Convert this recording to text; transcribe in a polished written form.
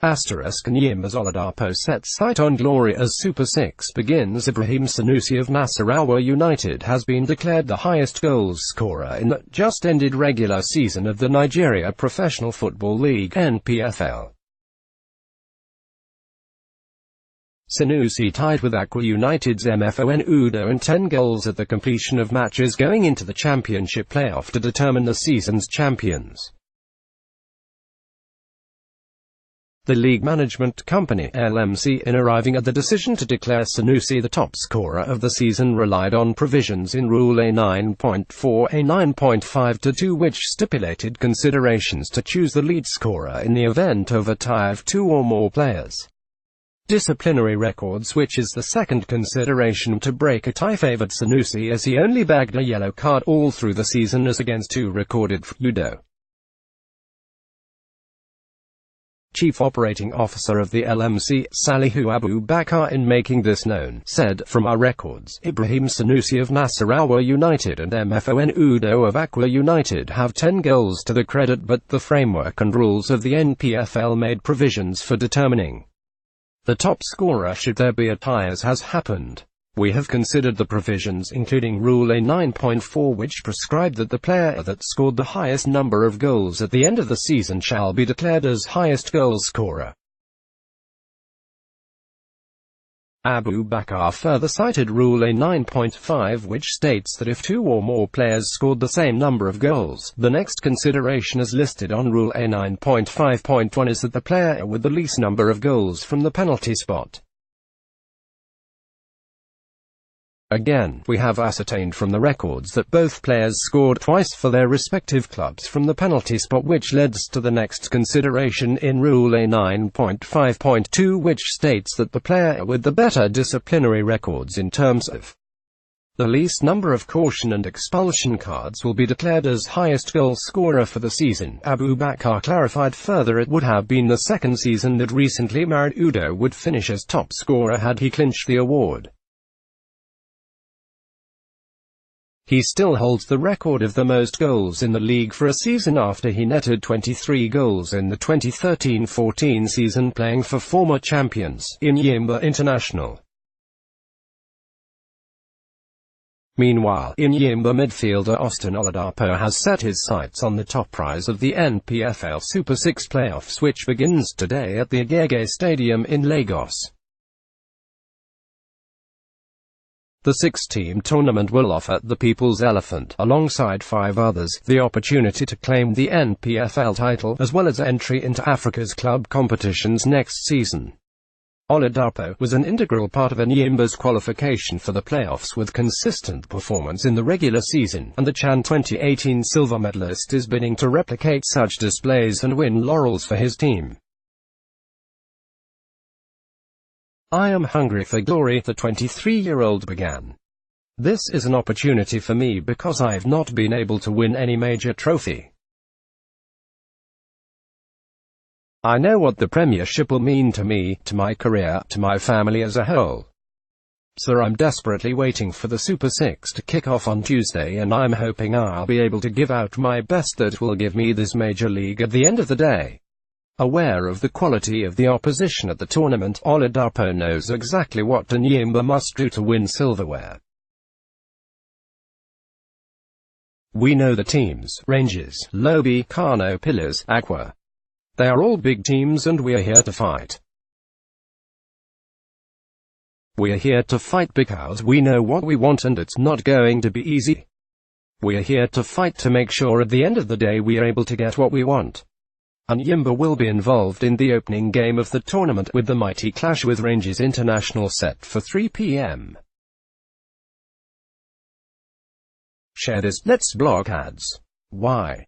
Asterisk Nyimba's Oladapo sets sight on glory as Super 6 begins. Ibrahim Sanusi of Nasarawa United has been declared the highest goals scorer in the just-ended regular season of the Nigeria Professional Football League (NPFL). Sanusi tied with Akwa United's MFON Udoh in 10 goals at the completion of matches going into the championship playoff to determine the season's champions. The league management company, LMC, in arriving at the decision to declare Sanusi the top scorer of the season relied on provisions in Rule A9.4, A9.5-2 which stipulated considerations to choose the lead scorer in the event of a tie of two or more players. Disciplinary records, which is the second consideration to break a tie, favored Sanusi as he only bagged a yellow card all through the season as against two recorded for Udoh. Chief Operating Officer of the LMC, Salihu Abubakar, in making this known, said, "From our records, Ibrahim Sanusi of Nasarawa United and MFON Udoh of Akwa United have 10 goals to the credit, but the framework and rules of the NPFL made provisions for determining the top scorer should there be a tie, as has happened. We have considered the provisions, including Rule A9.4, which prescribed that the player that scored the highest number of goals at the end of the season shall be declared as highest goal scorer." Abu Bakar further cited Rule A9.5, which states that if two or more players scored the same number of goals, the next consideration as listed on Rule A9.5.1 is that the player with the least number of goals from the penalty spot. Again, we have ascertained from the records that both players scored twice for their respective clubs from the penalty spot, which leads to the next consideration in Rule A9.5.2, which states that the player with the better disciplinary records in terms of the least number of caution and expulsion cards will be declared as highest goal scorer for the season. Abu Bakar clarified further it would have been the second season that recently married Udoh would finish as top scorer had he clinched the award. He still holds the record of the most goals in the league for a season after he netted 23 goals in the 2013-14 season, playing for former champions, Enyimba International. Meanwhile, Enyimba midfielder Austin Oladapo has set his sights on the top prize of the NPFL Super 6 playoffs, which begins today at the Agege Stadium in Lagos. The six-team tournament will offer the People's Elephant, alongside 5 others, the opportunity to claim the NPFL title, as well as entry into Africa's club competitions next season. Oladapo was an integral part of Enyimba's qualification for the playoffs with consistent performance in the regular season, and the Chan 2018 silver medalist is bidding to replicate such displays and win laurels for his team. "I am hungry for glory," the 23-year-old began. "This is an opportunity for me because I've not been able to win any major trophy. I know what the Premiership will mean to me, to my career, to my family as a whole. So I'm desperately waiting for the Super 6 to kick off on Tuesday, and I'm hoping I'll be able to give out my best that will give me this major league at the end of the day." Aware of the quality of the opposition at the tournament, Oladapo knows exactly what Enyimba must do to win silverware. "We know the teams: Rangers, Lobi, Kano Pillars, Akwa. They are all big teams and we are here to fight. We are here to fight because we know what we want and it's not going to be easy. We are here to fight to make sure at the end of the day we are able to get what we want." Enyimba will be involved in the opening game of the tournament, with the mighty clash with Rangers International set for 3 p.m. Share this. Let's block ads. Why?